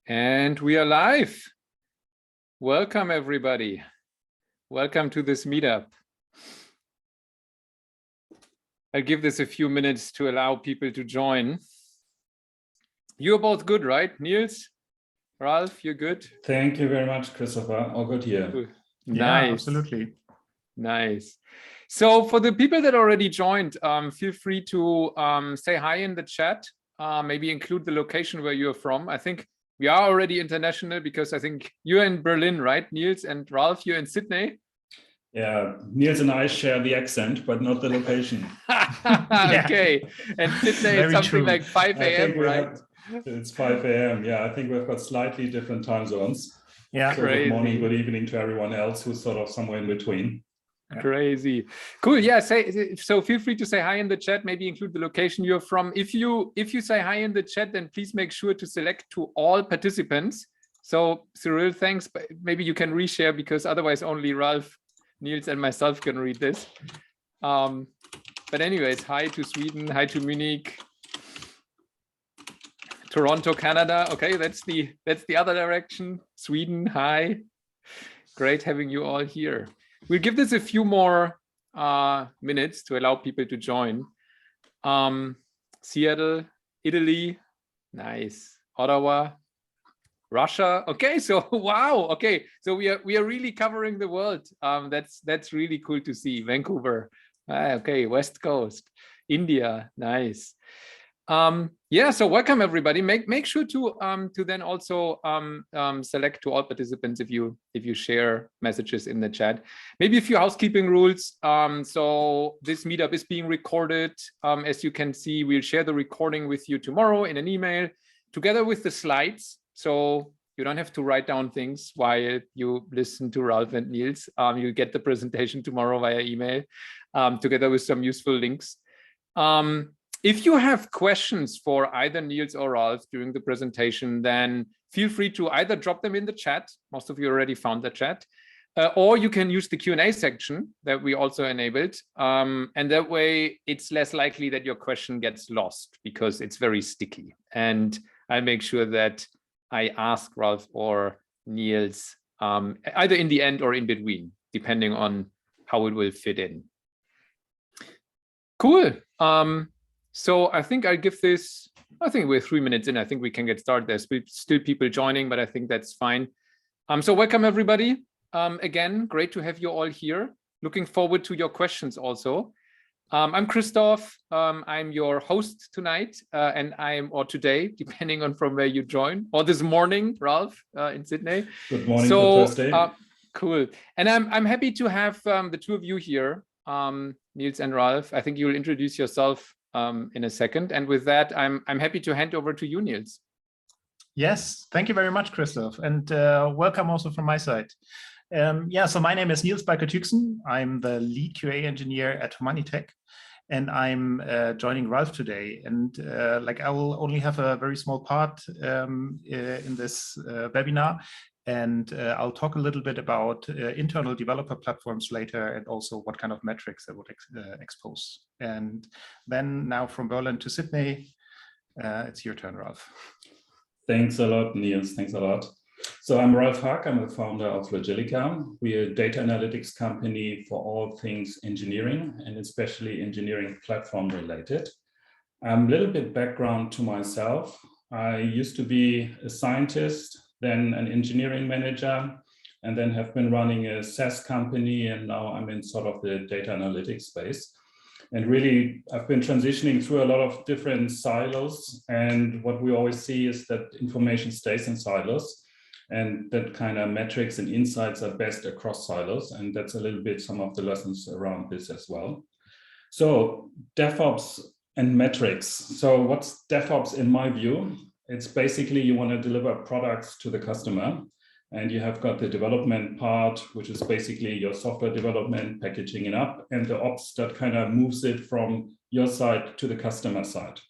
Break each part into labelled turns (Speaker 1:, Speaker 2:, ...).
Speaker 1: And we are live. Welcome, everybody. Welcome to this meetup. I'll give this a few minutes to allow people to join. You're both good, right? Niels, Ralf, you're good?
Speaker 2: Thank you very much, Christopher. All good here.
Speaker 1: Good.
Speaker 3: Nice.
Speaker 1: Yeah,
Speaker 3: absolutely.
Speaker 1: Nice. So for the people that already joined, feel free to say hi in the chat, maybe include the location where you're from. I think we are already international because I think you're in Berlin, right, Niels, and Ralf, you're in Sydney.
Speaker 2: Yeah, Niels and I share the accent, but not the location.
Speaker 1: Okay, and Sydney is something
Speaker 3: true.
Speaker 1: like 5 a.m., right?
Speaker 2: It's 5 a.m. Yeah, I think we've got slightly different time zones.
Speaker 3: Yeah,
Speaker 2: so good morning, good evening to everyone else who's sort of somewhere in between.
Speaker 1: Crazy. Cool. Yeah, so feel free to say hi in the chat, maybe include the location you're from. If you say hi in the chat, then please make sure to select to all participants. So Cyril, thanks, but maybe you can reshare because otherwise only Ralf, Niels and myself can read this. But anyways, hi to Sweden, hi to Munich, Toronto, Canada. Okay, that's the other direction. Sweden, hi. Great having you all here. We'll give this a few more minutes to allow people to join. Seattle, Italy, nice. Ottawa, Russia. Okay, so wow. Okay, so we are really covering the world. That's really cool to see. Vancouver. Okay, West Coast, India, nice. Yeah, so welcome everybody. Make sure to then also select to all participants if you share messages in the chat. Maybe a few housekeeping rules. So this meetup is being recorded. As you can see, we'll share the recording with you tomorrow in an email together with the slides. So you don't have to write down things while you listen to Ralf and Niels. You'll get the presentation tomorrow via email together with some useful links. If you have questions for either Niels or Ralf during the presentation, then feel free to either drop them in the chat. Most of you already found the chat. Or you can use the Q&A section that we also enabled. And that way, it's less likely that your question gets lost because it's very sticky. And I'll make sure that I ask Ralf or Niels either in the end or in between, depending on how it will fit in. Cool. So I think I'll give this, I think we're 3 minutes in. I think we can get started. There's still people joining, but I think that's fine. So welcome everybody. Again, great to have you all here. Looking forward to your questions also. I'm Christoph. I'm your host tonight, or today, depending on from where you join, or this morning, Ralf, in Sydney.
Speaker 2: Good morning for Thursday.
Speaker 1: Cool. And I'm happy to have the two of you here, Niels and Ralf. I think you'll introduce yourself in a second. And with that, I'm happy to hand over to you, Niels.
Speaker 3: Yes, thank you very much, Christoph. And welcome also from my side. Yeah, so my name is Niels Balker-Tüxen. I'm the lead QA engineer at Humanitaq, and I'm joining Ralf today. And I will only have a very small part in this webinar. And I'll talk a little bit about internal developer platforms later and also what kind of metrics I would expose. And then now from Berlin to Sydney, it's your turn, Ralf.
Speaker 2: Thanks a lot, Niels. Thanks a lot. So I'm Ralf Haag. I'm the founder of Logilica. We're a data analytics company for all things engineering and especially engineering platform related. A little bit background to myself. I used to be a scientist, then an engineering manager, and then have been running a SaaS company, and now I'm in sort of the data analytics space. And really, I've been transitioning through a lot of different silos, and what we always see is that information stays in silos, and that kind of metrics and insights are best across silos, and that's a little bit some of the lessons around this as well. So DevOps and metrics. So what's DevOps in my view? It's basically you want to deliver products to the customer, and you have got the development part, which is basically your software development, packaging it up, and the ops that kind of moves it from your side to the customer side.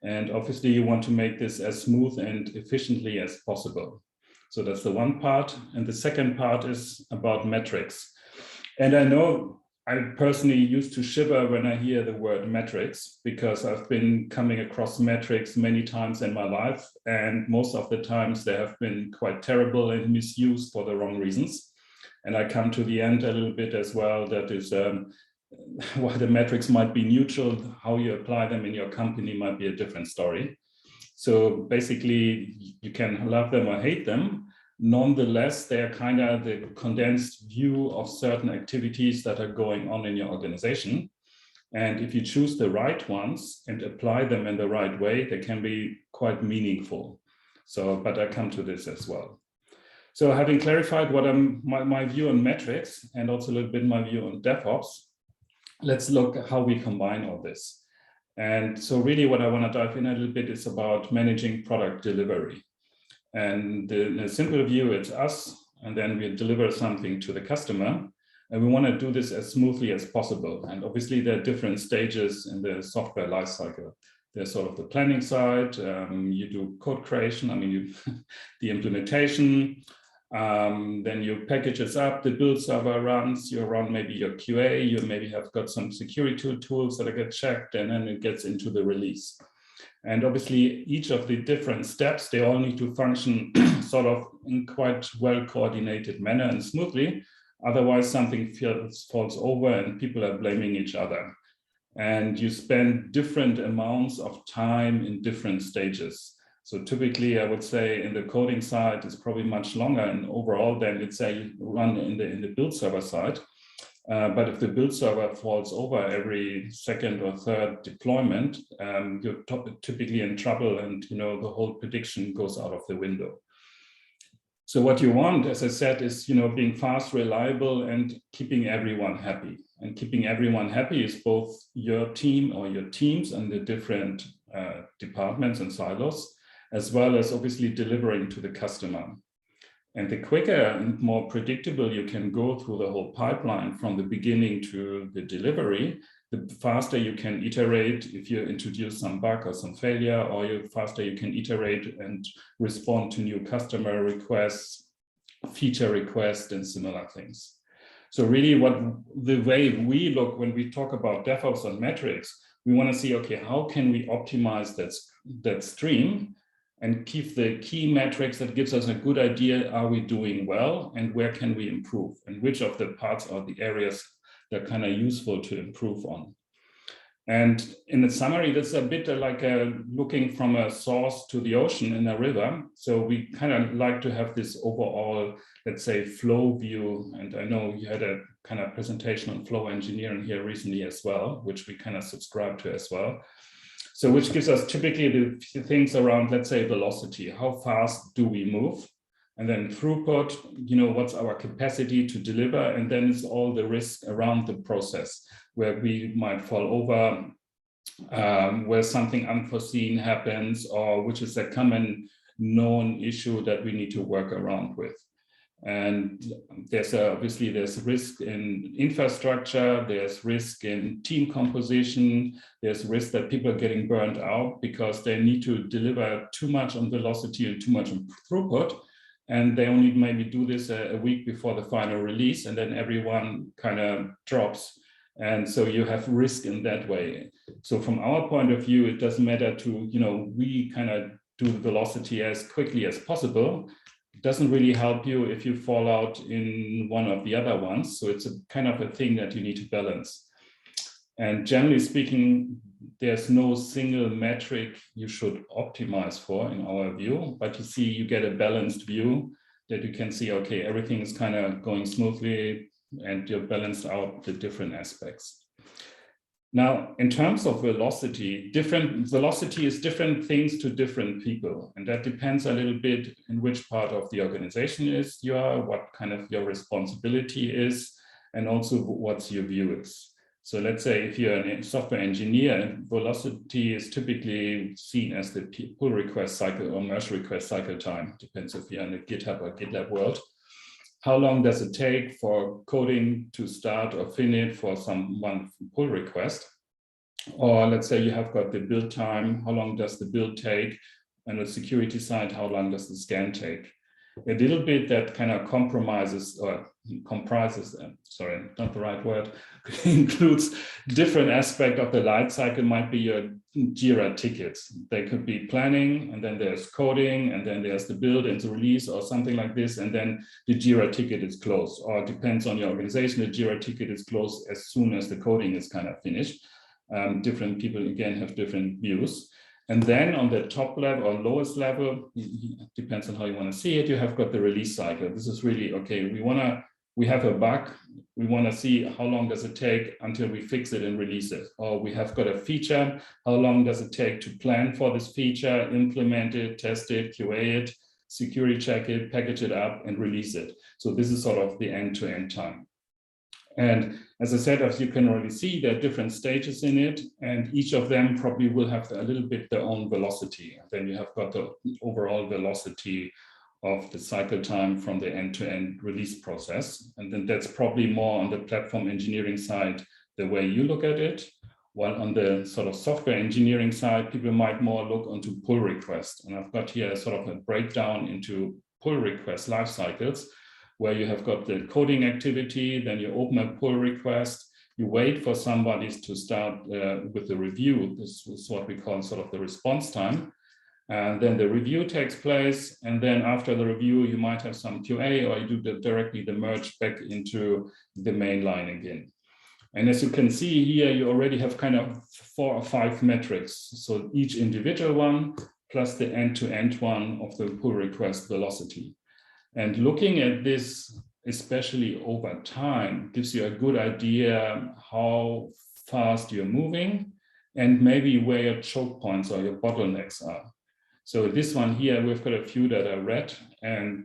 Speaker 2: And obviously you want to make this as smooth and efficiently as possible. So that's the one part. And the second part is about metrics. And I know I personally used to shiver when I hear the word metrics, because I've been coming across metrics many times in my life, and most of the times they have been quite terrible and misused for the wrong reasons. And I come to the end a little bit as well, that is why the metrics might be neutral, how you apply them in your company might be a different story. So basically you can love them or hate them. Nonetheless, they are kind of the condensed view of certain activities that are going on in your organization. And if you choose the right ones and apply them in the right way, they can be quite meaningful. So, but I come to this as well. So having clarified what my view on metrics and also a little bit my view on DevOps, let's look at how we combine all this. And so really what I want to dive in a little bit is about managing product delivery. And the simple view, it's us, and then we deliver something to the customer, and we want to do this as smoothly as possible. And obviously there are different stages in the software lifecycle. There's sort of the planning side, you do code creation, I mean, the implementation, then you package it up, the build server runs, you run maybe your QA, you maybe have got some security tools that get checked, and then it gets into the release. And obviously each of the different steps, they all need to function sort of in quite well coordinated manner and smoothly. Otherwise something falls over and people are blaming each other. And you spend different amounts of time in different stages. So typically I would say in the coding side, it's probably much longer and overall than let's say you run in the build server side. But if the build server falls over every second or third deployment, you're typically in trouble, and the whole prediction goes out of the window. So what you want, as I said, is being fast, reliable, and keeping everyone happy. And keeping everyone happy is both your team or your teams and the different departments and silos, as well as obviously delivering to the customer. And the quicker and more predictable you can go through the whole pipeline from the beginning to the delivery, the faster you can iterate if you introduce some bug or some failure, or the faster you can iterate and respond to new customer requests, feature requests, and similar things. So really the way we look when we talk about DevOps and metrics, we want to see, okay, how can we optimize that stream and keep the key metrics that gives us a good idea, are we doing well and where can we improve, and which of the parts are the areas that are kind of useful to improve on. And in the summary, that's a bit like looking from a source to the ocean in a river. So we kind of like to have this overall, let's say, flow view. And I know you had a kind of presentation on flow engineering here recently as well, which we kind of subscribe to as well. So which gives us typically the things around, let's say, velocity. How fast do we move? And then throughput, what's our capacity to deliver? And then it's all the risk around the process where we might fall over, where something unforeseen happens, or which is a common known issue that we need to work around with. And obviously there's risk in infrastructure, there's risk in team composition, there's risk that people are getting burned out because they need to deliver too much on velocity and too much on throughput. And they only maybe do this a week before the final release, and then everyone kind of drops. And so you have risk in that way. So from our point of view, it doesn't matter to, we kind of do the velocity as quickly as possible. It doesn't really help you if you fall out in one of the other ones. So it's a kind of a thing that you need to balance. And generally speaking, there's no single metric you should optimize for in our view, but you get a balanced view that you can see, okay, everything is kind of going smoothly and you're balanced out the different aspects. Now, in terms of velocity, velocity is different things to different people. And that depends a little bit in which part of the organization you are, what kind of your responsibility is, and also what your view is. So let's say if you're a software engineer, velocity is typically seen as the pull request cycle or merge request cycle time. Depends if you're in a GitHub or GitLab world. How long does it take for coding to start or finish for one pull request? Or let's say you have got the build time. How long does the build take? And the security side, how long does the scan take? A little bit that kind of compromises or comprises, sorry, not the right word, includes different aspect of the life cycle. Might be your Jira tickets. They could be planning, and then there's coding, and then there's the build and the release or something like this, and then the Jira ticket is closed, or it depends on your organization. The Jira ticket is closed as soon as the coding is kind of finished. Different people, again, have different views. And then on the top level or lowest level, depends on how you want to see it, you have got the release cycle. This is really, okay, we have a bug, we want to see how long does it take until we fix it and release it. Or we have got a feature, how long does it take to plan for this feature, implement it, test it, QA it, security check it, package it up, and release it. So this is sort of the end-to-end time. And as I said, as you can already see, there are different stages in it, and each of them probably will have a little bit their own velocity. And then you have got the overall velocity of the cycle time from the end-to-end release process. And then that's probably more on the platform engineering side, the way you look at it. While on the sort of software engineering side, people might more look onto pull requests. And I've got here sort of a breakdown into pull request life cycles, where you have got the coding activity, then you open a pull request, you wait for somebody to start with the review. This is what we call sort of the response time. And then the review takes place. And then after the review, you might have some QA, or you do directly the merge back into the main line again. And as you can see here, you already have kind of 4 or 5 metrics. So each individual one plus the end-to-end one of the pull request velocity. And looking at this, especially over time, gives you a good idea how fast you're moving and maybe where your choke points or your bottlenecks are. So this one here, we've got a few that are red, and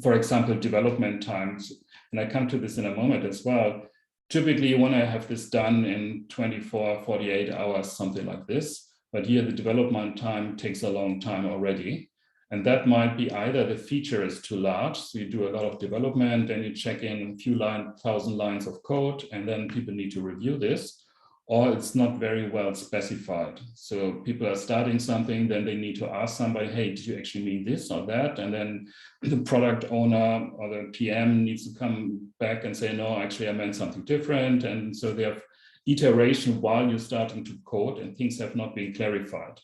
Speaker 2: for example, development times, and I come to this in a moment as well. Typically, you want to have this done in 24, 48 hours, something like this. But here, the development time takes a long time already. And that might be either the feature is too large, so you do a lot of development, then you check in a few thousand lines of code, and then people need to review this, or it's not very well specified. So people are starting something, then they need to ask somebody, hey, did you actually mean this or that? And then the product owner or the PM needs to come back and say, no, actually I meant something different. And so they have iteration while you're starting to code, and things have not been clarified.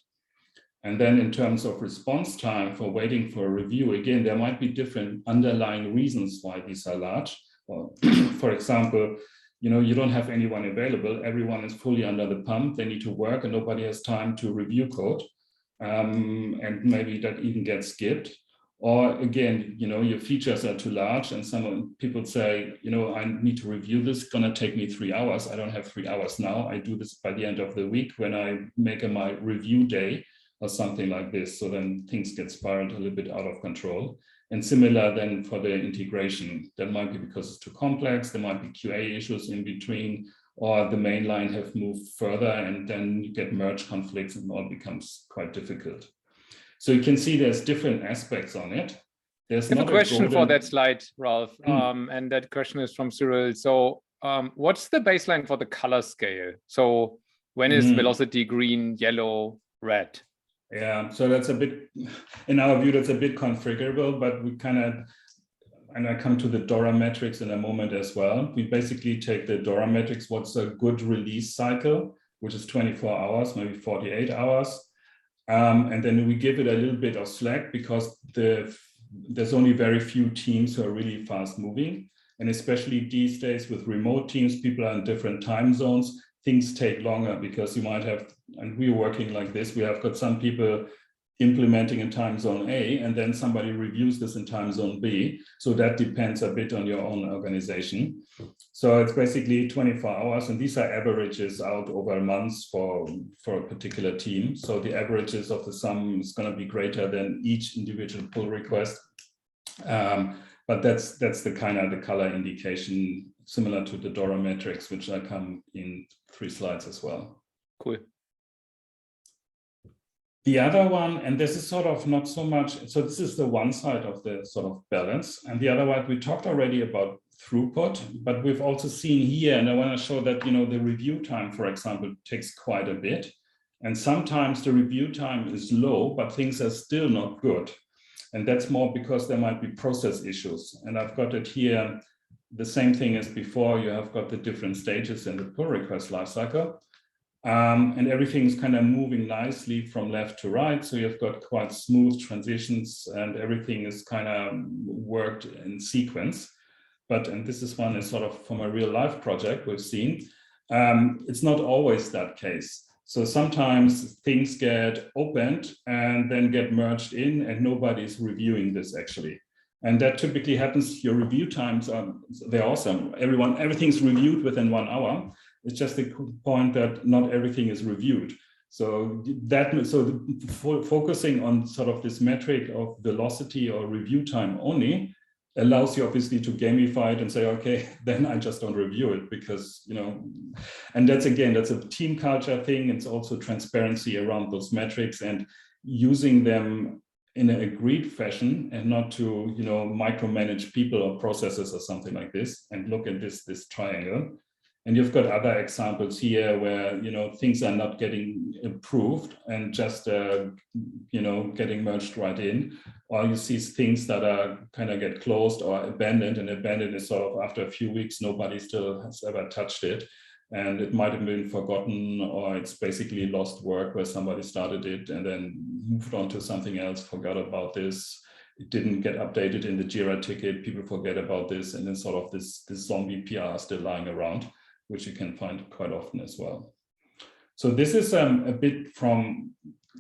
Speaker 2: And then in terms of response time for waiting for a review, again, there might be different underlying reasons why these are large. Well, for example, you don't have anyone available. Everyone is fully under the pump. They need to work and nobody has time to review code. And maybe that even gets skipped. Or again, your features are too large and some people say, I need to review this. It's gonna take me 3 hours. I don't have 3 hours now. I do this by the end of the week when I make my review day, or something like this. So then things get spiraled a little bit out of control. And similar then for the integration, that might be because it's too complex, there might be QA issues in between, or the main line have moved further and then you get merge conflicts and all becomes quite difficult. So you can see there's different aspects on it. There's not
Speaker 1: a question for that slide, Ralf, and that question is from Cyril. So what's the baseline for the color scale? So when is velocity green, yellow, red?
Speaker 2: Yeah, so that's a bit, in our view, that's a bit configurable, but we kind of, and I come to the Dora Metrics in a moment as well. We basically take the Dora Metrics, what's a good release cycle, which is 24 hours, maybe 48 hours. And then we give it a little bit of slack because there's only very few teams who are really fast moving. And especially these days with remote teams, people are in different time zones. Things take longer because you might have, and we're working like this, we have got some people implementing in time zone A, and then somebody reviews this in time zone B. So that depends a bit on your own organization. So it's basically 24 hours, and these are averages out over months for a particular team. So the averages of the sum is going to be greater than each individual pull request. But that's the kind of the color indication, similar to the Dora Metrics, which I come in 3 slides as well.
Speaker 1: Cool.
Speaker 2: The other one, and this is sort of not so much, so this is the one side of the sort of balance. And the other one, we talked already about throughput, but we've also seen here, and I want to show that, the review time, for example, takes quite a bit. And sometimes the review time is low, but things are still not good. And that's more because there might be process issues. And I've got it here, the same thing as before. You have got the different stages in the pull request lifecycle. And everything is kind of moving nicely from left to right. So you've got quite smooth transitions and everything is kind of worked in sequence. But, and this is one is sort of from a real life project we've seen, it's not always that case. So sometimes things get opened and then get merged in and nobody's reviewing this actually. And that typically happens, your review times are, they're awesome. Everything's reviewed within 1 hour. It's just the point that not everything is reviewed. So focusing on sort of this metric of velocity or review time only allows you obviously to gamify it and say, okay, then I just don't review it because, you know, and that's again, that's a team culture thing. It's also transparency around those metrics and using them in an agreed fashion and not to, you know, micromanage people or processes or something like this and look at this triangle. And you've got other examples here where, you know, things are not getting improved and just, you know, getting merged right in, or you see things that are kind of get closed or abandoned, and abandoned is sort of after a few weeks, nobody still has ever touched it. And it might have been forgotten, or it's basically lost work where somebody started it and then moved on to something else, forgot about this. It didn't get updated in the Jira ticket, people forget about this, and then sort of this zombie PR still lying around, which you can find quite often as well. So this is a bit from,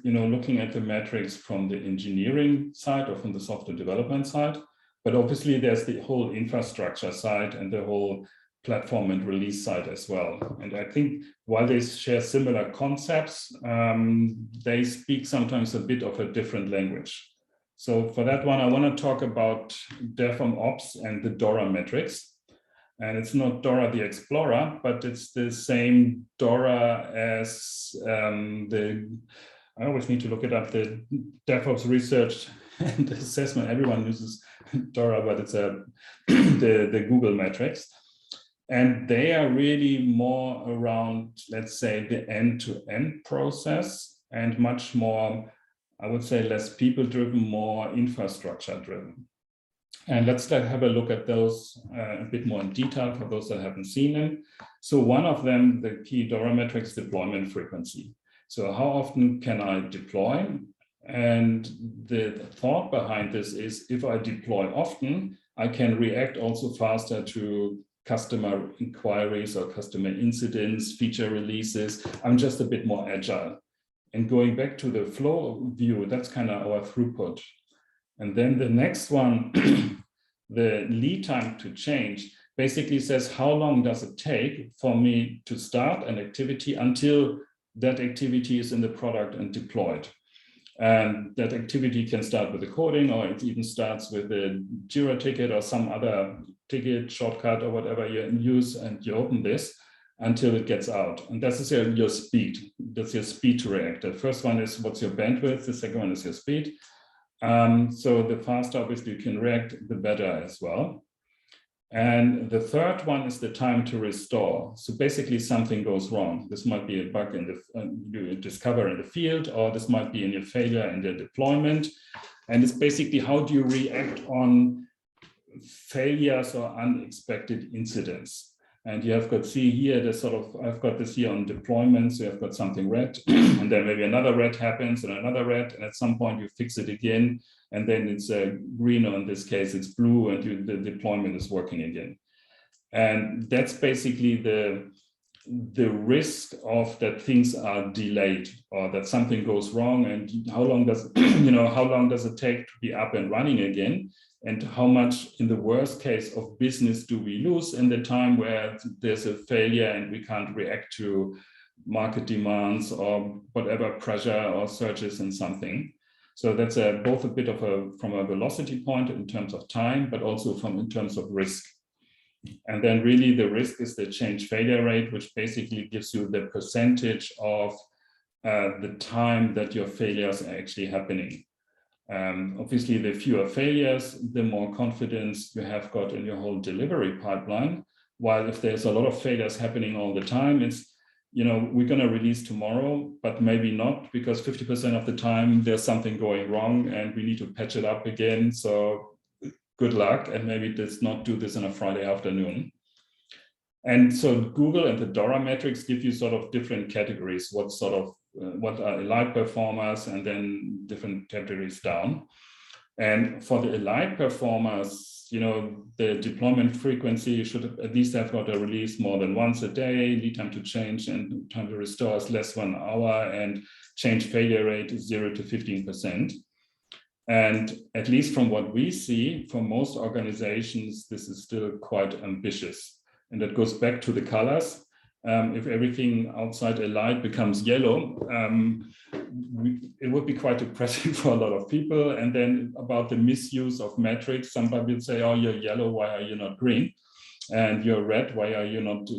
Speaker 2: you know, looking at the metrics from the engineering side or from the software development side, but obviously there's the whole infrastructure side and the whole platform and release side as well. And I think while they share similar concepts, they speak sometimes a bit of a different language. So for that one, I want to talk about DevOps and the Dora Metrics. And it's not Dora the Explorer, but it's the same Dora as I always need to look it up, the DevOps research and assessment. Everyone uses Dora, but it's the Google metrics. And they are really more around, let's say, the end-to-end process and much more, I would say, less people-driven, more infrastructure-driven. And let's have a look at those a bit more in detail for those that haven't seen them. So one of them, the key Dora metrics, deployment frequency. So how often can I deploy? And the thought behind this is if I deploy often, I can react also faster to customer inquiries or customer incidents, feature releases. I'm just a bit more agile. And going back to the flow view, that's kind of our throughput. And then the next one, the lead time to change, basically says how long does it take for me to start an activity until that activity is in the product and deployed. And that activity can start with the coding, or it even starts with a Jira ticket or some other ticket shortcut or whatever you use, and you open this until it gets out. And that's your speed. That's your speed to react. The first one is what's your bandwidth. The second one is your speed. So the faster obviously you can react, the better as well. And the third one is the time to restore. So basically something goes wrong. This might be a bug in the you discover in the field, or this might be in your failure in the deployment. And it's basically how do you react on failures or unexpected incidents. And you have got, see here, the sort of, I've got this here on deployment. So you've got something red, and then maybe another red happens and another red, and at some point you fix it again, and then it's green, or in this case it's blue, and the deployment is working again. And that's basically the risk of that things are delayed or that something goes wrong, and how long does how long does it take to be up and running again, and how much in the worst case of business do we lose in the time where there's a failure and we can't react to market demands or whatever pressure or surges in something. So that's both a bit of from a velocity point in terms of time, but also in terms of risk. And then really the risk is the change failure rate, which basically gives you the percentage of the time that your failures are actually happening. Obviously, the fewer failures, the more confidence you have got in your whole delivery pipeline. While if there's a lot of failures happening all the time, we're going to release tomorrow, but maybe not, because 50% of the time there's something going wrong and we need to patch it up again. So good luck, and maybe let's not do this on a Friday afternoon. And so Google and the Dora Metrics give you sort of different categories, what are elite performers, and then different categories down. And for the elite performers, the deployment frequency should at least have got a release more than once a day, lead time to change and time to restore is less 1 hour, and change failure rate is 0 to 15%. And at least from what we see, for most organizations, this is still quite ambitious. And that goes back to the colors. If everything outside a light becomes yellow, it would be quite depressing for a lot of people. And then about the misuse of metrics, somebody would say, oh, you're yellow, why are you not green? And you're red, why are you not,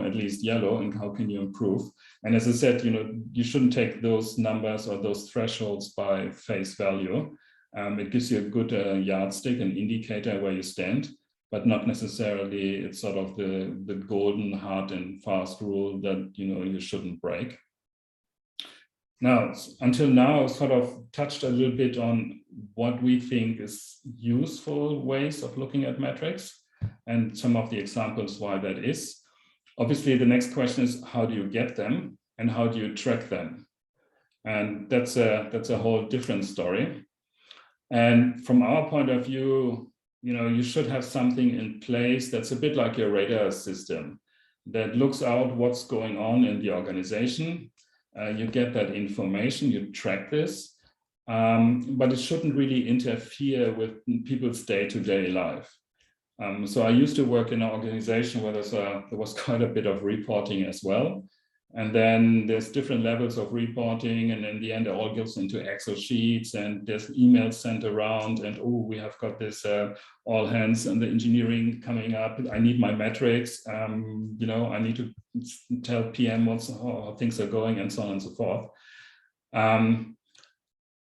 Speaker 2: at least yellow, and how can you improve? And as I said, you shouldn't take those numbers or those thresholds by face value. It gives you a good yardstick, an indicator where you stand, but not necessarily it's sort of the golden hard and fast rule that you shouldn't break. Now, until now, I've sort of touched a little bit on what we think is useful ways of looking at metrics and some of the examples why that is. Obviously, the next question is, how do you get them and how do you track them? And that's a whole different story. And from our point of view, you should have something in place that's a bit like your radar system that looks out what's going on in the organization. You get that information, you track this, but it shouldn't really interfere with people's day-to-day life. So I used to work in an organization where there was quite a bit of reporting as well. And then there's different levels of reporting, and in the end, it all goes into Excel sheets, and there's emails sent around, and oh, we have got this all hands on the engineering coming up. I need my metrics. I need to tell PM how things are going, and so on and so forth.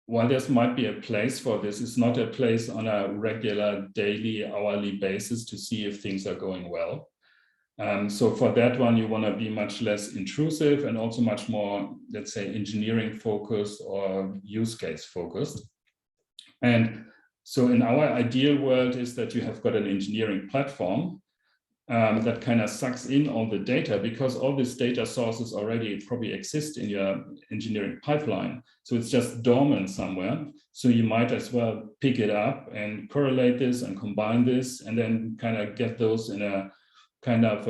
Speaker 2: While there might be a place for this, it's not a place on a regular, daily, hourly basis to see if things are going well. So for that one, you want to be much less intrusive and also much more, let's say, engineering focused or use case focused. And so in our ideal world is that you have got an engineering platform that kind of sucks in all the data, because all these data sources already probably exist in your engineering pipeline. So it's just dormant somewhere. So you might as well pick it up and correlate this and combine this, and then kind of get those in a kind of,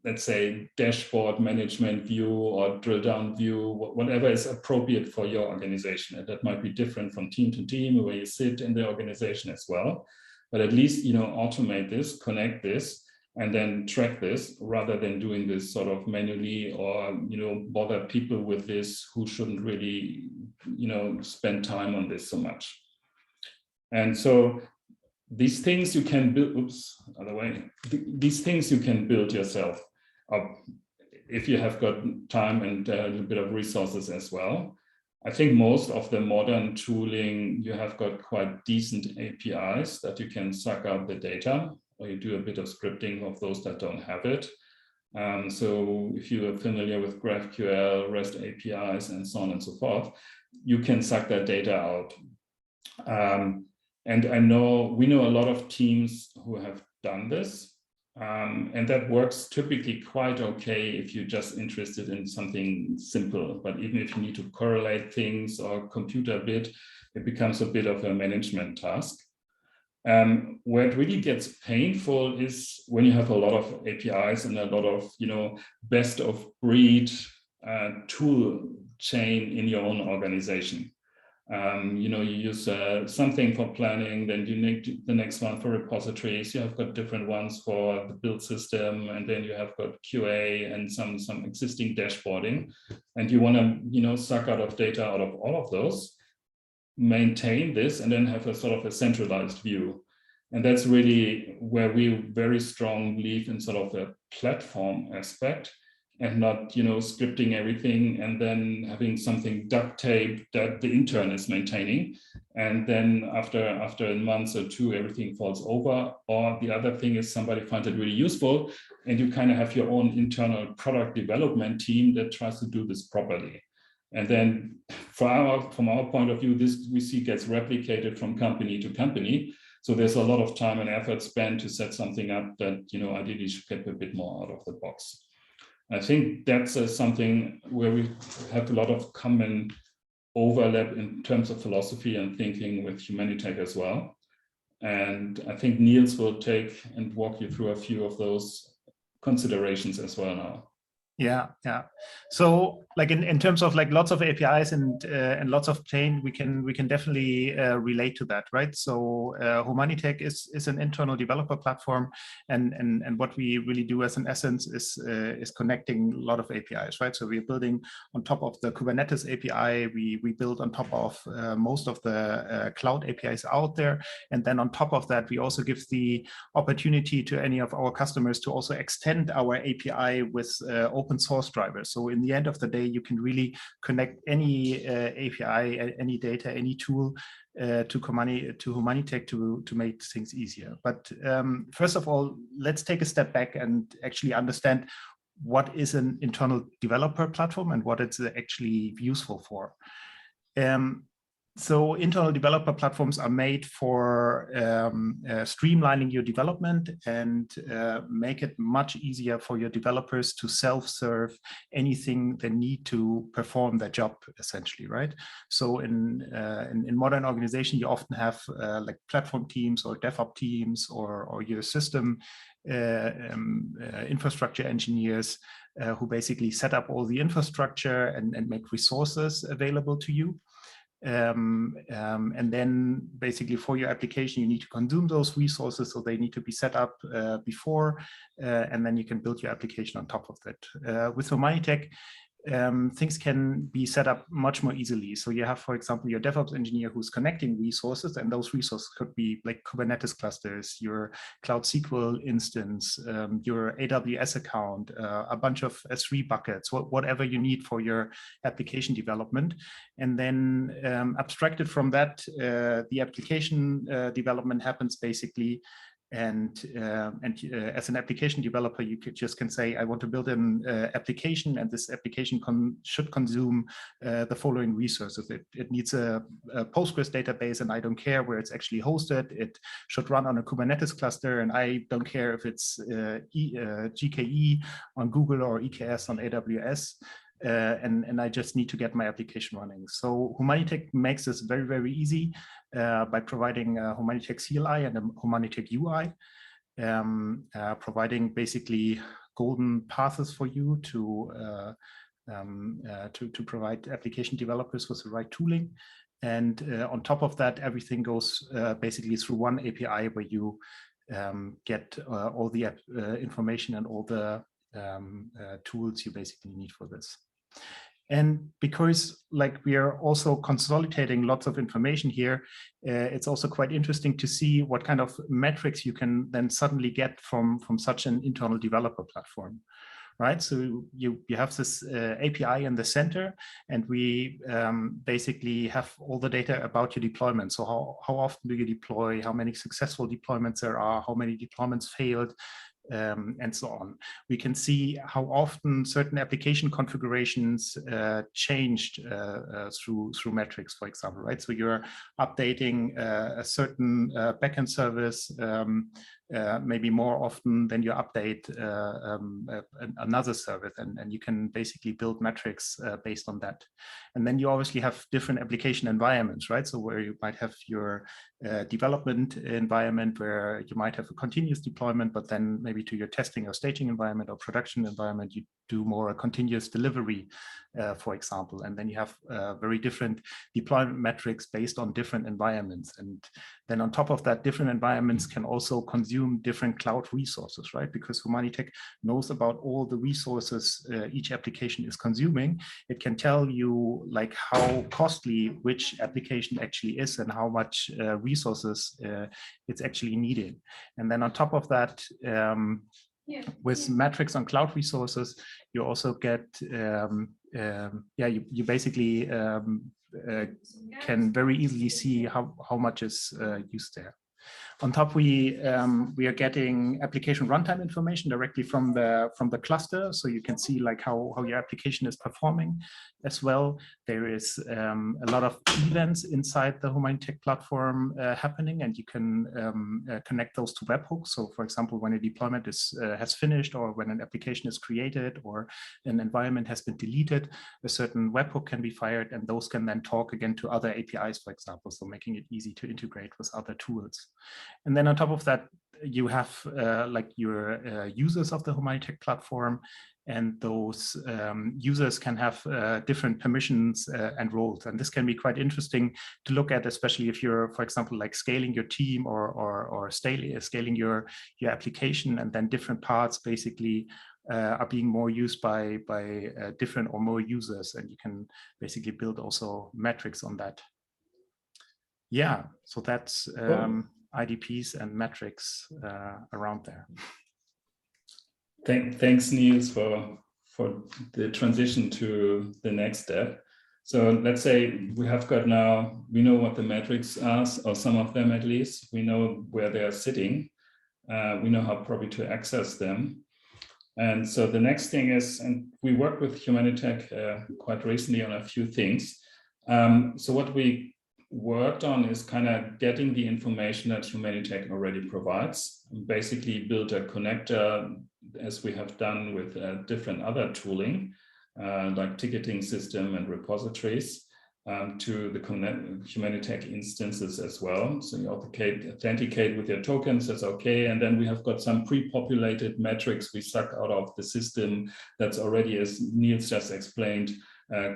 Speaker 2: let's say, dashboard management view or drill down view, whatever is appropriate for your organization. And that might be different from team to team where you sit in the organization as well. But at least, automate this, connect this, and then track this rather than doing this sort of manually or, bother people with this who shouldn't really, spend time on this so much. And so these things you can build, these things you can build yourself if you have got time and a little bit of resources as well. I think most of the modern tooling, you have got quite decent APIs that you can suck out the data, or you do a bit of scripting of those that don't have it. So if you are familiar with GraphQL, REST APIs, and so on and so forth, you can suck that data out. And we know a lot of teams who have done this. And that works typically quite okay if you're just interested in something simple. But even if you need to correlate things or compute a bit, it becomes a bit of a management task. Where it really gets painful is when you have a lot of APIs and a lot of, best of breed tool chain in your own organization. You use something for planning, then you need the next one for repositories. You have got different ones for the build system, and then you have got QA and some existing dashboarding. And you want to, suck out of data out of all of those, maintain this, and then have a sort of a centralized view. And that's really where we very strong believe in sort of a platform aspect. and not, scripting everything and then having something duct tape that the intern is maintaining. And then after a month or two, everything falls over. Or the other thing is somebody finds it really useful and you kind of have your own internal product development team that tries to do this properly. And then from our point of view, this we see gets replicated from company to company. So there's a lot of time and effort spent to set something up that, ideally should get a bit more out of the box. I think that's something where we have a lot of common overlap in terms of philosophy and thinking with Humanitaq as well. And I think Niels will take and walk you through a few of those considerations as well now.
Speaker 3: Yeah. So like in terms of like lots of APIs and lots of chain, we can definitely relate to that, right? So Humanitaq is an internal developer platform, and what we really do as an essence is connecting a lot of APIs, right? So we're building on top of the Kubernetes API, we build on top of most of the cloud APIs out there, and then on top of that, we also give the opportunity to any of our customers to also extend our API with open source drivers. So in the end of the day, you can really connect any API, any data, any tool to Humanitaq to make things easier. But first of all, let's take a step back and actually understand what is an internal developer platform and what it's actually useful for. So internal developer platforms are made for streamlining your development and make it much easier for your developers to self-serve anything they need to perform their job, essentially, right? So in modern organization, you often have like platform teams or DevOps teams or your system infrastructure engineers who basically set up all the infrastructure and make resources available to you. And then basically for your application, you need to consume those resources. So they need to be set up before, and then you can build your application on top of that. With Humanitaq, things can be set up much more easily. So you have, for example, your DevOps engineer who's connecting resources, and those resources could be like Kubernetes clusters, your Cloud SQL instance, your AWS account, a bunch of S3 buckets, whatever you need for your application development. And then abstracted from that, the application development happens basically. And as an application developer, you just can say, I want to build an application, and this application should consume the following resources. It needs a Postgres database, and I don't care where it's actually hosted. It should run on a Kubernetes cluster, and I don't care if it's GKE on Google or EKS on AWS. And I just need to get my application running. So Humanitaq makes this very, very easy by providing a Humanitaq CLI and a Humanitaq UI, providing basically golden paths for you to provide application developers with the right tooling. And on top of that, everything goes basically through one API where you get all the information and all the tools you basically need for this. And because like we are also consolidating lots of information here, it's also quite interesting to see what kind of metrics you can then suddenly get from such an internal developer platform, right? So you have this API in the center, and we basically have all the data about your deployment. So how often do you deploy, how many successful deployments there are, how many deployments failed, and so on. We can see how often certain application configurations changed through metrics, for example, right? So you're updating a certain backend service maybe more often than you update another service, and you can basically build metrics based on that. And then you obviously have different application environments, right? So where you might have your development environment where you might have a continuous deployment, but then maybe to your testing or staging environment or production environment, you do more a continuous delivery, for example. And then you have very different deployment metrics based on different environments. And then on top of that, different environments can also consume different cloud resources, right? Because Humanitaq knows about all the resources each application is consuming. It can tell you like how costly which application actually is and how much resources it's actually needing. And then on top of that, with metrics on cloud resources, you also get, you basically can very easily see how much is used there. On top, we are getting application runtime information directly from the cluster, so you can see like how your application is performing as well. There is a lot of events inside the Humanitaq platform happening, and you can connect those to webhooks. So, for example, when a deployment has finished, or when an application is created, or an environment has been deleted, a certain webhook can be fired, and those can then talk again to other APIs, for example, so making it easy to integrate with other tools. And then on top of that, you have like your users of the Humanitaq platform, and those users can have different permissions and roles. And this can be quite interesting to look at, especially if you're, for example, like scaling your team or scaling your application, and then different parts basically are being more used by different or more users, and you can basically build also metrics on that. Yeah, so that's IDPs and metrics around there.
Speaker 2: Thanks, Niels, for the transition to the next step. So let's say we know what the metrics are, or some of them at least. We know where they are sitting. We know how probably to access them. And so the next thing is, and we worked with Humanitaq quite recently on a few things. So what we worked on is kind of getting the information that Humanitaq already provides, and basically build a connector, as we have done with different other tooling, like ticketing system and repositories, to the Humanitaq instances as well. So you authenticate with your tokens, that's okay. And then we have got some pre-populated metrics we suck out of the system that's already, as Niels just explained,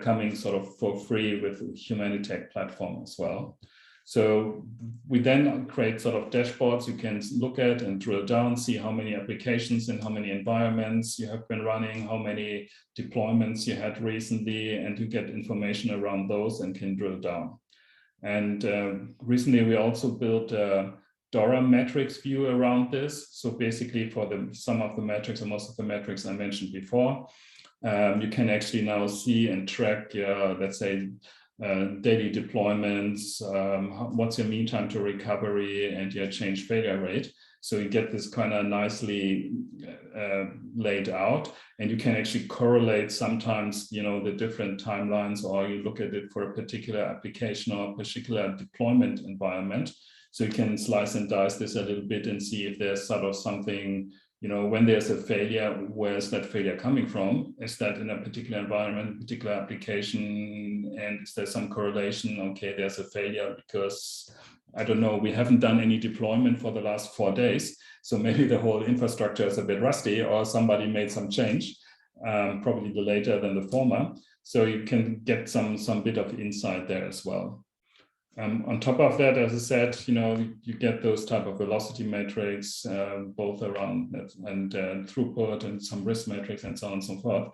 Speaker 2: coming sort of for free with Humanitaq platform as well. So we then create sort of dashboards you can look at and drill down, see how many applications and how many environments you have been running, how many deployments you had recently, and you get information around those and can drill down. And recently we also built a Dora Metrics view around this. So basically for some of the metrics, or most of the metrics I mentioned before, you can actually now see and track, let's say, daily deployments, what's your mean time to recovery, and your change failure rate. So you get this kind of nicely laid out, and you can actually correlate sometimes, the different timelines, or you look at it for a particular application or a particular deployment environment. So you can slice and dice this a little bit and see if there's sort of something, when there's a failure, where's that failure coming from? Is that in a particular environment, a particular application, and is there some correlation? Okay, there's a failure because, I don't know, we haven't done any deployment for the last 4 days. So maybe the whole infrastructure is a bit rusty, or somebody made some change, probably the later than the former. So you can get some bit of insight there as well. On top of that, as I said, you get those type of velocity metrics, both around that and throughput, and some risk metrics, and so on and so forth.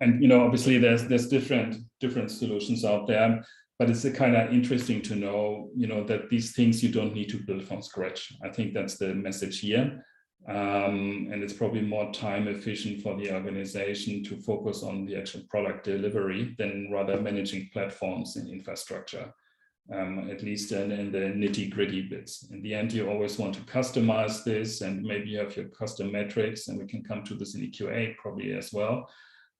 Speaker 2: And obviously there's different solutions out there, but it's kind of interesting to know, that these things you don't need to build from scratch. I think that's the message here. And it's probably more time efficient for the organization to focus on the actual product delivery than rather managing platforms and infrastructure, at least in the nitty-gritty bits. In the end, you always want to customize this, and maybe you have your custom metrics, and we can come to this in the QA probably as well.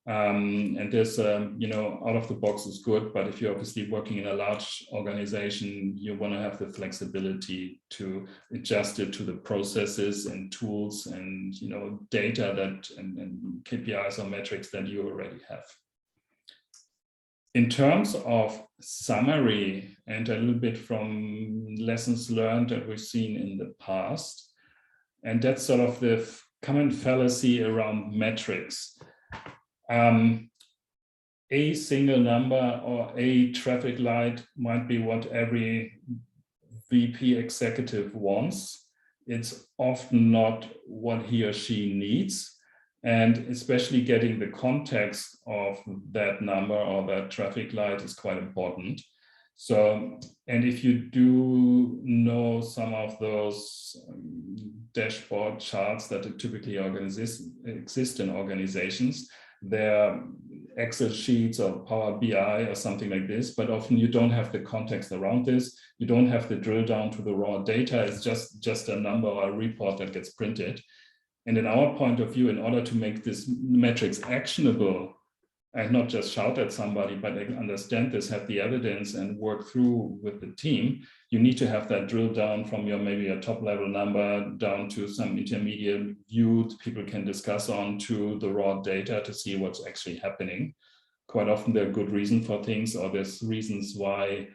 Speaker 2: And this, out of the box is good, but if you're obviously working in a large organization, you want to have the flexibility to adjust it to the processes and tools and, data and KPIs or metrics that you already have. In terms of summary, and a little bit from lessons learned that we've seen in the past, and that's sort of the common fallacy around metrics. A single number or a traffic light might be what every VP executive wants. It's often not what he or she needs. And especially getting the context of that number or that traffic light is quite important. So, and if you do know some of those dashboard charts that typically exist in organizations, they're Excel sheets or Power BI or something like this, but often you don't have the context around this. You don't have the drill down to the raw data. It's just a number or a report that gets printed. And in our point of view, in order to make this metrics actionable and not just shout at somebody, but understand this, have the evidence and work through with the team, you need to have that drill down from your maybe a top level number down to some intermediate view people can discuss on to the raw data to see what's actually happening. Quite often there are good reasons for things, or there's reasons why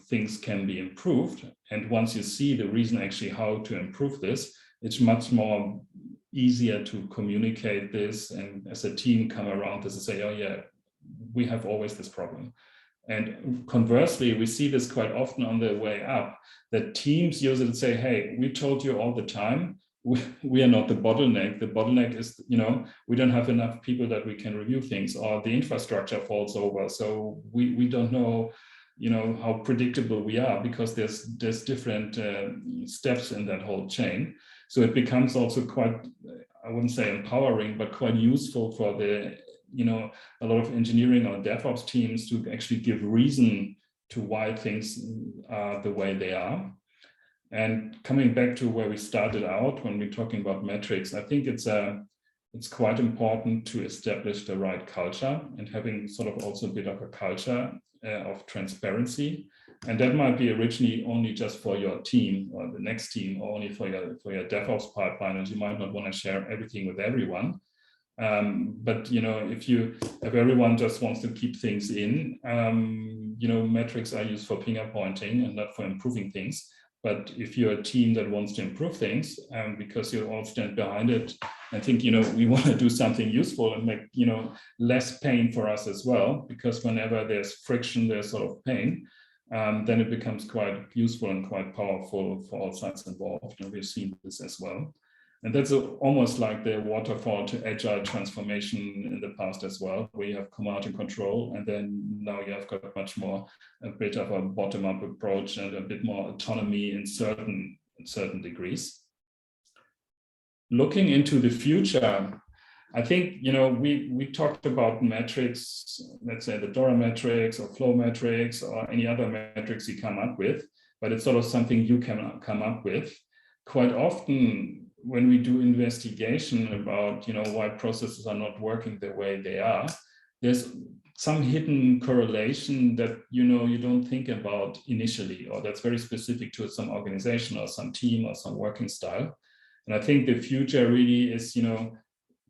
Speaker 2: things can be improved. And once you see the reason actually how to improve this, it's much more easier to communicate this and as a team come around this and say, oh yeah, we have always this problem. And conversely, we see this quite often on the way up, that teams use it and say, hey, we told you all the time, we are not the bottleneck. The bottleneck is, we don't have enough people that we can review things, or the infrastructure falls over. So we don't know, how predictable we are, because there's different steps in that whole chain. So it becomes also quite, I wouldn't say empowering, but quite useful for the, a lot of engineering or DevOps teams to actually give reason to why things are the way they are. And coming back to where we started out when we're talking about metrics, I think it's quite important to establish the right culture and having sort of also a bit of a culture of transparency. And that might be originally only just for your team or the next team, or only for your DevOps pipeline, and you might not want to share everything with everyone. But if everyone just wants to keep things in, metrics are used for finger pointing and not for improving things. But if you're a team that wants to improve things, because you all stand behind it, I think, we want to do something useful and make, less pain for us as well, because whenever there's friction, there's sort of pain. Then it becomes quite useful and quite powerful for all sides involved. And we've seen this as well. And that's almost like the waterfall to agile transformation in the past as well, where you have command and control, and then now you have got much more a bit of a bottom-up approach and a bit more autonomy in certain degrees. Looking into the future, I think, we talked about metrics, let's say the Dora Metrics or Flow Metrics or any other metrics you come up with, but it's sort of something you can come up with. Quite often when we do investigation about, why processes are not working the way they are, there's some hidden correlation that, you don't think about initially, or that's very specific to some organization or some team or some working style. And I think the future really is,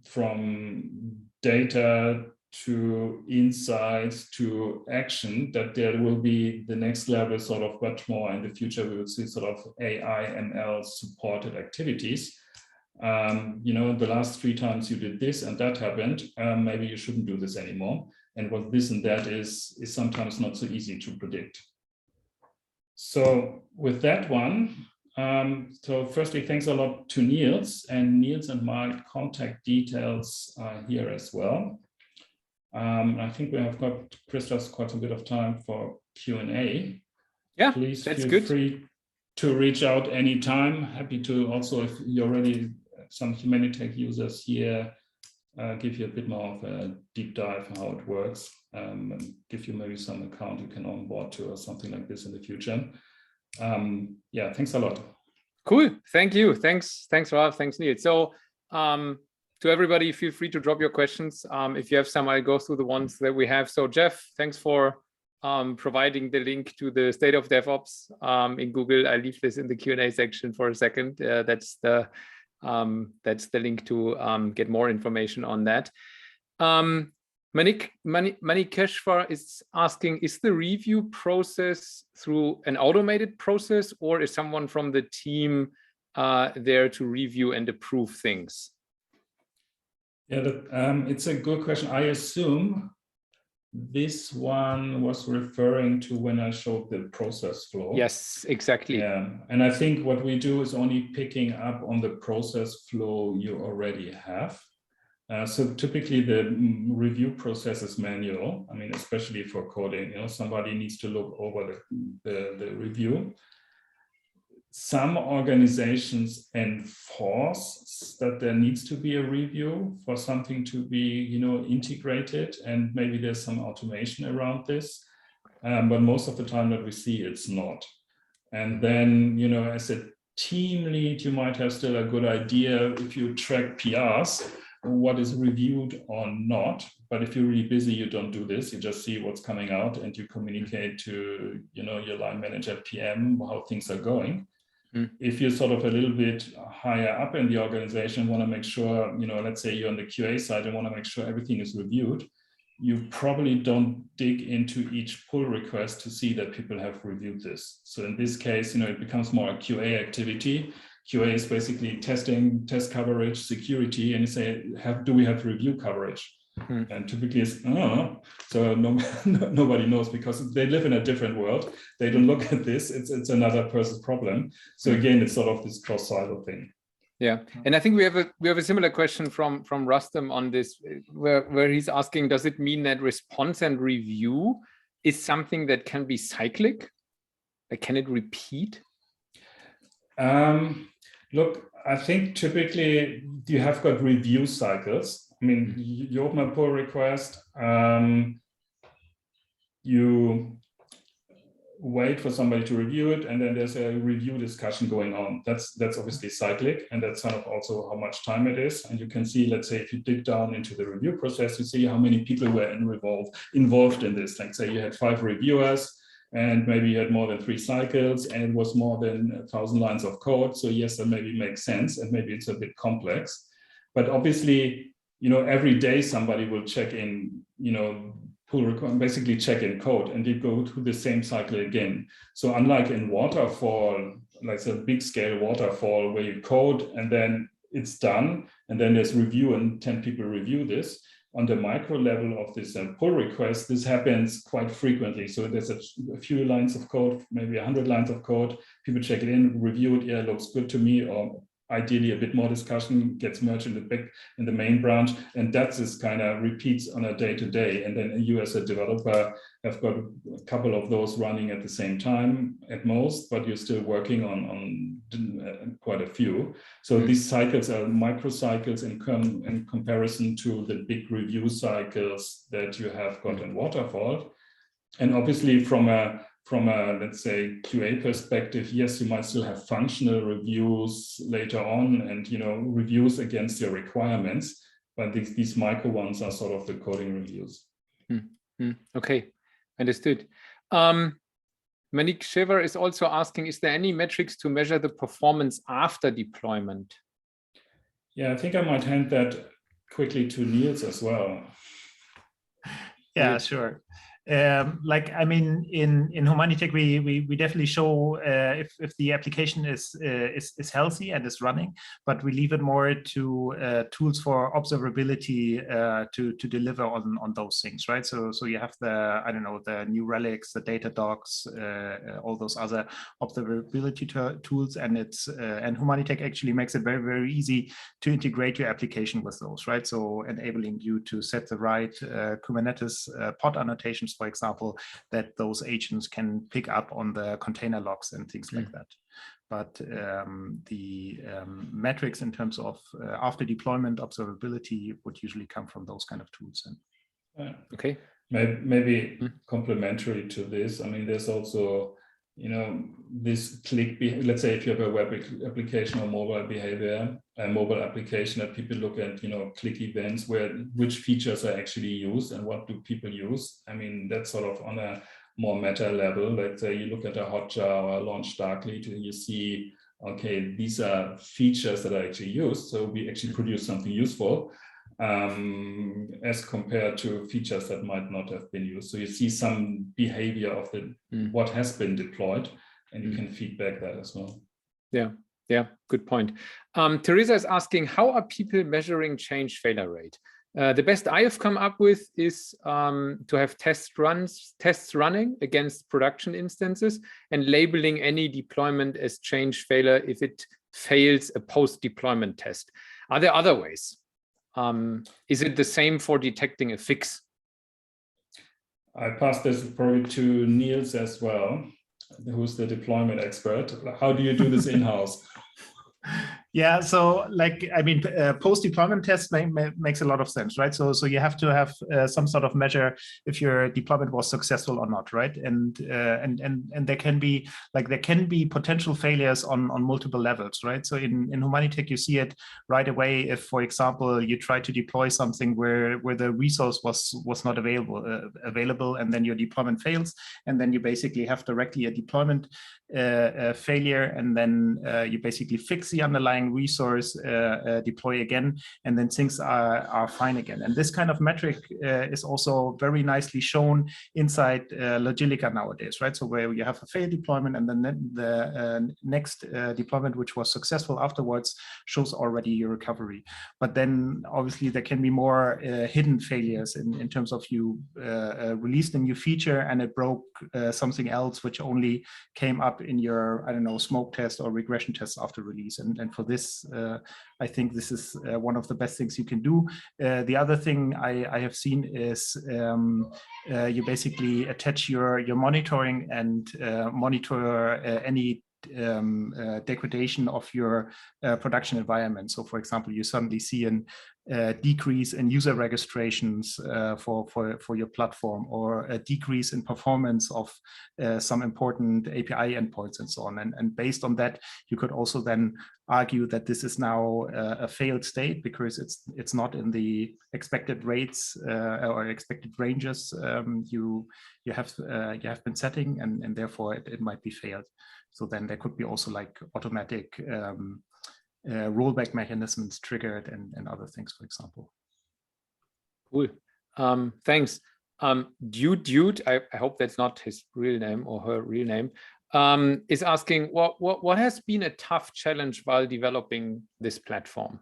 Speaker 2: from data to insights to action, that there will be the next level sort of much more in the future. We will see sort of AI, ML supported activities. The last 3 times you did this and that happened, maybe you shouldn't do this anymore. And what this and that is sometimes not so easy to predict. So with that one, so firstly, thanks a lot to Niels, and my contact details are here as well. I think we have got, Christoph, quite a bit of time for Q&A.
Speaker 1: Yeah,
Speaker 2: please
Speaker 1: that's
Speaker 2: feel
Speaker 1: good.
Speaker 2: free to reach out anytime. Happy to also, if you're already some Humanitaq users here, give you a bit more of a deep dive on how it works, and give you maybe some account you can onboard to or something like this in the future. Yeah, thanks a lot.
Speaker 1: Cool. Thank you. Thanks, Ralf. Thanks, Niels. So to everybody, feel free to drop your questions. If you have some, I'll go through the ones that we have. So Jeff, thanks for providing the link to the State of DevOps in Google. I leave this in the Q&A section for a second. That's the link to get more information on that. Manikeshwar is asking, is the review process through an automated process, or is someone from the team there to review and approve things?
Speaker 2: Yeah, it's a good question. I assume this one was referring to when I showed the process flow.
Speaker 1: Yes, exactly.
Speaker 2: Yeah, and I think what we do is only picking up on the process flow you already have. So typically the review process is manual. I mean, especially for coding, somebody needs to look over the review. Some organizations enforce that there needs to be a review for something to be, integrated, and maybe there's some automation around this. But most of the time that we see, it's not. And then, as a team lead, you might have still a good idea if you track PRs, what is reviewed or not. But if you're really busy, you don't do this. You just see what's coming out and you communicate to, your line manager, PM, how things are going. If you're sort of a little bit higher up in the organization, want to make sure, let's say you're on the QA side and want to make sure everything is reviewed, you probably don't dig into each pull request to see that people have reviewed this. So in this case, it becomes more a QA activity. QA is basically testing, test coverage, security, and you say, do we have review coverage? And typically it's, so nobody knows, because they live in a different world. They don't look at this. It's another person's problem. So again, it's sort of this cross-silo thing.
Speaker 1: Yeah, and I think we have a similar question from Rustam on this, where he's asking, does it mean that response and review is something that can be cyclic? Like, can it repeat?
Speaker 2: Look, I think typically you have got review cycles. I mean, you open a pull request, you wait for somebody to review it, and then there's a review discussion going on. That's obviously cyclic, and that's kind of also how much time it is. And you can see, let's say, if you dig down into the review process, you see how many people were involved in this. Like, say you had 5 reviewers, and maybe you had more than 3 cycles, and it was more than 1,000 lines of code. So yes, that maybe makes sense, and maybe it's a bit complex. But obviously, every day somebody will check in, pull request, basically check in code, and you go through the same cycle again. So unlike in waterfall, like a big scale waterfall where you code and then it's done, and then there's review and 10 people review this, on the micro level of this pull request, this happens quite frequently. So there's a few lines of code, maybe 100 lines of code, people check it in, review it, yeah, it looks good to me, or ideally a bit more discussion gets merged in the main branch, and that's this kind of repeats on a day-to-day. And then you as a developer have got a couple of those running at the same time at most, but you're still working on quite a few. So these cycles are microcycles in comparison to the big review cycles that you have got in waterfall. And obviously from a let's say QA perspective, yes, you might still have functional reviews later on, and reviews against your requirements, but these micro ones are sort of the coding reviews.
Speaker 1: Okay, understood. Manik Shiver is also asking, is there any metrics to measure the performance after deployment?
Speaker 2: Yeah, I think I might hand that quickly to Niels as well.
Speaker 3: Yeah, sure. Like, I mean, in Humanitaq, we definitely show if the application is healthy and is running, but we leave it more to tools for observability to deliver on those things, right? So you have the New Relics, the Datadogs, all those other observability tools, and and Humanitaq actually makes it very, very easy to integrate your application with those, right? So enabling you to set the right Kubernetes pod annotations, for example, that those agents can pick up on the container logs and things like that. But the metrics in terms of after deployment observability would usually come from those kind of tools.
Speaker 1: Okay.
Speaker 2: Maybe complementary to this, I mean, there's also, this let's say if you have a web application or mobile behavior, a mobile application that people look at, click events, which features are actually used and what do people use. I mean, that's sort of on a more meta level. Let's say you look at a Hotjar or a Launch Darkly, you see, okay, these are features that are actually used. So we actually produce something useful. As compared to features that might not have been used. So you see some behavior of what has been deployed, and you can feedback that as well.
Speaker 1: Yeah, good point. Teresa is asking, how are people measuring change failure rate? The best I have come up with is to have tests running against production instances and labeling any deployment as change failure if it fails a post-deployment test. Are there other ways? Is it the same for detecting a fix?
Speaker 2: I pass this probably to Niels as well, who's the deployment expert. How do you do this in-house?
Speaker 3: Yeah, so like, I mean, post-deployment tests makes a lot of sense, right? So you have to have some sort of measure if your deployment was successful or not, right? And there can be potential failures on multiple levels, right? So in Humanitaq, you see it right away if, for example, you try to deploy something where the resource was not available, and then your deployment fails, and then you basically have directly a deployment failure, and then you basically fix the underlying resource, deploy again, and then things are fine again. And this kind of metric is also very nicely shown inside Logilica nowadays, right? So where you have a failed deployment, and then the next deployment, which was successful afterwards, shows already your recovery. But then obviously there can be more hidden failures in terms of you released a new feature and it broke something else which only came up in your, I don't know, smoke test or regression tests after release. And for this, I think this is one of the best things you can do. The other thing I have seen is you basically attach your monitoring and monitor any degradation of your production environment. So for example, you suddenly see a decrease in user registrations for your platform, or a decrease in performance of some important API endpoints and so on. And based on that, you could also then argue that this is now a failed state because it's not in the expected rates or expected ranges you have been setting, and therefore it might be failed. So then there could be also like automatic rollback mechanisms triggered and other things, for example.
Speaker 1: Cool. Thanks. Dude, I hope that's not his real name or her real name, is asking what has been a tough challenge while developing this platform?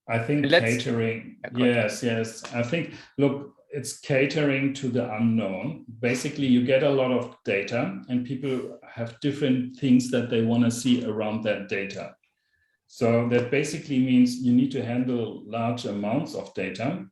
Speaker 2: I think catering. Yes. I think, look, it's catering to the unknown. Basically, you get a lot of data and people have different things that they want to see around that data. So that basically means you need to handle large amounts of data,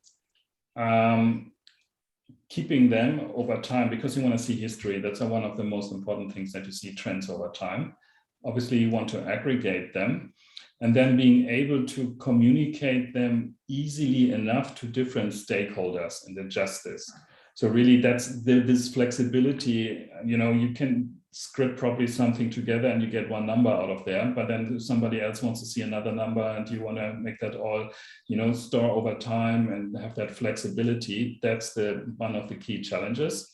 Speaker 2: keeping them over time, because you want to see history. That's one of the most important things, that you see trends over time. Obviously, you want to aggregate them, and then being able to communicate them easily enough to different stakeholders and adjust this. So really that's this flexibility. You know, you can script probably something together and you get one number out of there, but then somebody else wants to see another number and you want to make that all, you know, store over time and have that flexibility. That's one of the key challenges.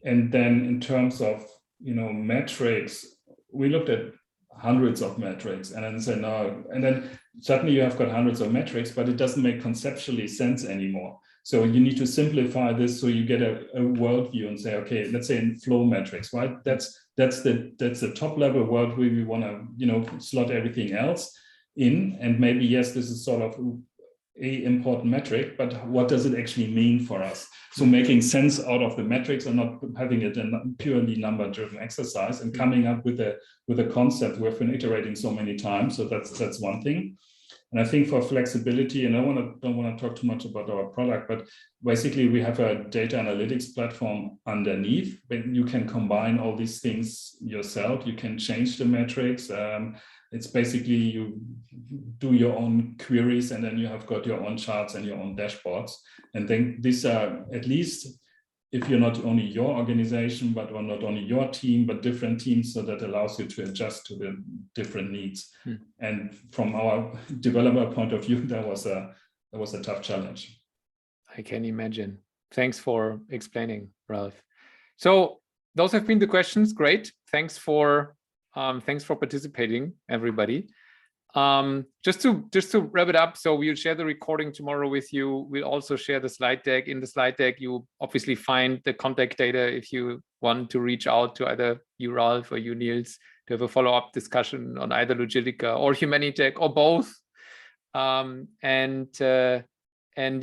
Speaker 2: And then in terms of, you know, metrics, we looked at hundreds of metrics and then say no, and then suddenly you have got hundreds of metrics, but it doesn't make conceptually sense anymore. So you need to simplify this so you get a worldview and say, okay, let's say in flow metrics, right? That's the top level world where we want to, you know, slot everything else in, and maybe yes, this is sort of a important metric, but what does it actually mean for us? So making sense out of the metrics and not having it a purely number-driven exercise, and coming up with a concept we've been iterating so many times. So that's one thing. And I think for flexibility, and I don't want to talk too much about our product, but basically we have a data analytics platform underneath, but you can combine all these things yourself. You can change the metrics. It's basically you do your own queries, and then you have got your own charts and your own dashboards. And then these are, at least if you're not only your organization, but or not only your team, but different teams, so that allows you to adjust to the different needs. And from our developer point of view, that was a tough challenge.
Speaker 1: I can imagine. Thanks for explaining, Ralf. So those have been the questions. Great. Thanks for participating, everybody. Just to wrap it up, so we'll share the recording tomorrow with you. We'll also share the slide deck. In the slide deck, you obviously find the contact data if you want to reach out to either you, Ralf, or you, Niels, to have a follow-up discussion on either Logilica or Humanitaq or both. And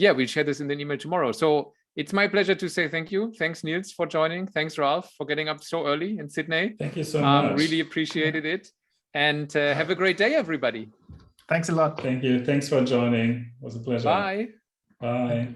Speaker 1: yeah, we'll share this in the email tomorrow. So it's my pleasure to say thank you. Thanks, Niels, for joining. Thanks, Ralf, for getting up so early in Sydney.
Speaker 2: Thank you so much.
Speaker 1: Really appreciated it. And have a great day, everybody.
Speaker 3: Thanks a lot.
Speaker 2: Thank you. Thanks for joining. It was a pleasure.
Speaker 1: Bye.
Speaker 2: Bye.